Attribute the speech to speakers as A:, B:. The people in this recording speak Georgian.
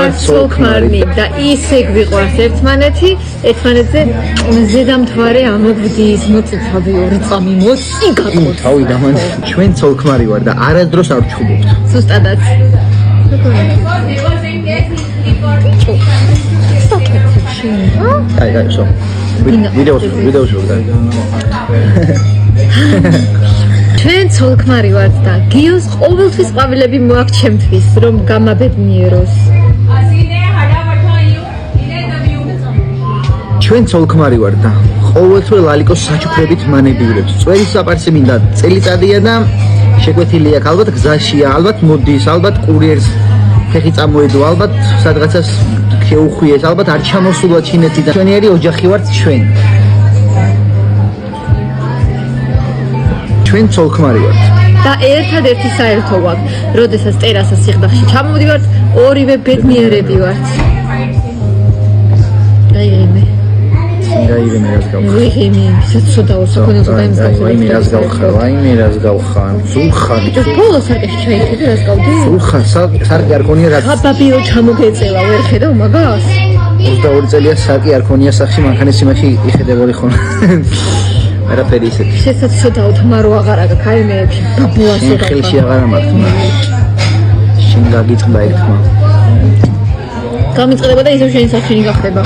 A: ვართ სოლქმარნი და ისე გვიყვარს ერთმანეთი, ერთმანეთზე ზედამთვარე ამოგვდის მოწიწავი ორი წამი მოწი გაკოთ.
B: თავი დამან ჩვენ სოლქმარი ვარ და არასდროს არ ვჩხუბობთ.
A: ზუსტადაც.
B: აი, შო. ვიდეოს ვიღდა.
A: ჩვენ სოლქმარი ვართ და გიოს ყოველთვის ყვავილები მოაქვს ჩემთვის, რომ გამაბედნიეროს.
B: ჩვენ სოლქმარი ვარ და ყოველთვის ლალიკოს საჩუქრებით მანებივრებს. წვერის საპარსი მინდა წელიწადია და შეკვეთილია აქ ალბათ გზაშია, ალბათ მოდის, ალბათ კურიერს ფეხი წამოედო, ალბათ სადღაცას შეუხვიეს, ალბათ არ ჩამოსულა ჩინეთიდან. ჩვენიერი ოჯახი ვართ ჩვენ. ჩვენ სოლქმარი ვართ.
A: და ერთადერთი საერთო გვაქვს, როდესაც ტერასას სიღდახში ჩამოვდივართ, ორივე ბედნიერები ვართ. გაიგე.
B: გაიგე რას გავხარ.
A: ვიღიმე, ცოტა საკონელს დაიმსგავსე.
B: ვაიმე რას გავხარ, ვაიმე რას გავხარ. სულხარი.
A: ბოლო სარკეში ჩაიხედე რას გავდი?
B: სულხარ, სარკე არ ქონია რა.
A: აბაბიო ჩამოგეწევა, ვერ ხედავ მაგას?
B: 22 წელია სარკე არ ქონია სახში, მანქანის იმაში იხედებოდი ხოლმე. არაფერი ისეთი.
A: შესაც ცოტა უთმარო აღარ აქვს, აი მე ბაბუას
B: ეგ ხელში აღარ ამართმა. შინ გაგიწყდა ერთმა.
A: გამიწყდება და ისევ შენი სახში გახდება.